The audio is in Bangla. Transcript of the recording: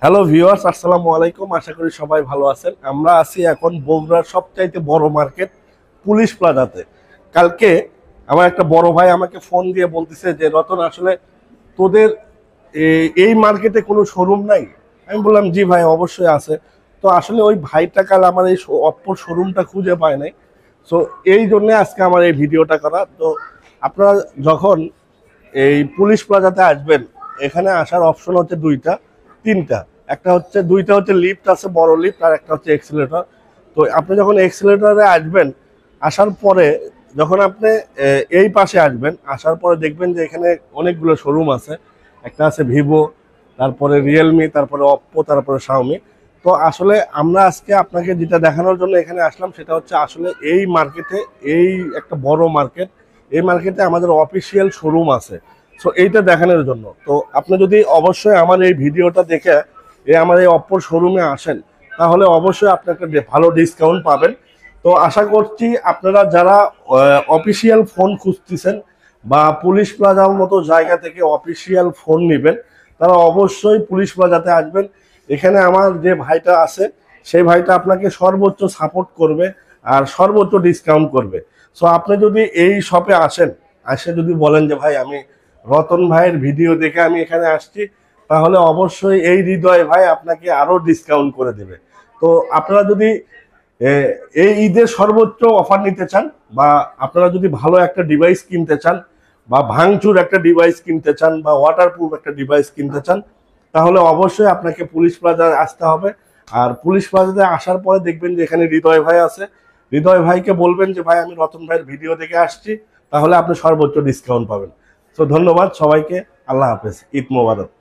হ্যালো ভিউয়ার্স, আসসালামু আলাইকুম। আশা করি সবাই ভালো আছেন। আমরা আছি এখন বগুড়ার সবচাইতে বড় মার্কেট পুলিশ প্লাজাতে। কালকে আমার একটা বড় ভাই আমাকে ফোন দিয়ে বলতেছে যে রতন, আসলে তোদের এই মার্কেটে কোনো শোরুম নাই? আমি বললাম জি ভাই, অবশ্যই আছে। তো আসলে ওই ভাইটা কাল আমার এই অপ্পোর শোরুমটা খুঁজে পায় নাই। সো এই জন্য আজকে আমার এই ভিডিওটা করা। তো আপনারা যখন এই পুলিশ প্লাজাতে আসবেন, এখানে আসার অপশন হচ্ছে তিনটা। একটা হচ্ছে দুইটা হচ্ছে লিফট আছে, বড় লিফট, আর একটা হচ্ছে এক্সেলেটর। তো আপনি যখন এক্সেলেটরে আসবেন, আসার পরে যখন আপনি এই পাশে আসবেন, আসার পরে দেখবেন যে এখানে অনেকগুলো শোরুম আছে। একটা আছে ভিভো, তারপরে রিয়েলমি, তারপরে অপ্পো, তারপরে শাওমি। তো আসলে আমরা আজকে আপনাকে যেটা দেখানোর জন্য এখানে আসলাম সেটা হচ্ছে আসলে এই মার্কেটে, এই একটা বড় মার্কেট, এই মার্কেটে আমাদের অফিসিয়াল শোরুম আছে। সো এইটা দেখানোর জন্য তো আপনি যদি অবশ্যই আমার এই ভিডিওটা দেখে আমার এই অপ্পোর শোরুমে আসেন, তাহলে অবশ্যই আপনাকে ভালো ডিসকাউন্ট পাবেন। তো আশা করছি আপনারা যারা অফিসিয়াল ফোন খুঁজতেছেন বা পুলিশ প্লাজার মতো জায়গা থেকে অফিসিয়াল ফোন নেবেন, তারা অবশ্যই পুলিশ প্লাজাতে আসবেন। এখানে আমার যে ভাইটা আছে, সেই ভাইটা আপনাকে সর্বোচ্চ সাপোর্ট করবে আর সর্বোচ্চ ডিসকাউন্ট করবে। সো আপনি যদি এই শপে আসেন, আসে যদি বলেন যে ভাই আমি রতন ভাইয়ের ভিডিও দেখে আমি এখানে আসছি, তাহলে অবশ্যই এই হৃদয় ভাই আপনাকে আরো ডিসকাউন্ট করে দেবে। তো আপনারা যদি এই ঈদের সর্বোচ্চ অফার নিতে চান, বা আপনারা যদি ভালো একটা ডিভাইস কিনতে চান, বা ভাঙচুর একটা ডিভাইস কিনতে চান, বা ওয়াটারপ্রুফ একটা ডিভাইস কিনতে চান, তাহলে অবশ্যই আপনাকে পুলিশ প্লাজায় আসতে হবে। আর পুলিশ প্লাজাতে আসার পরে দেখবেন যে এখানে হৃদয় ভাই আছে। হৃদয় ভাইকে বলবেন যে ভাই আমি রতন ভাইয়ের ভিডিও দেখে আসছি, তাহলে আপনি সর্বোচ্চ ডিসকাউন্ট পাবেন। তো ধন্যবাদ সবাইকে। আল্লাহ হাফেজ। ঈদ মোবারক।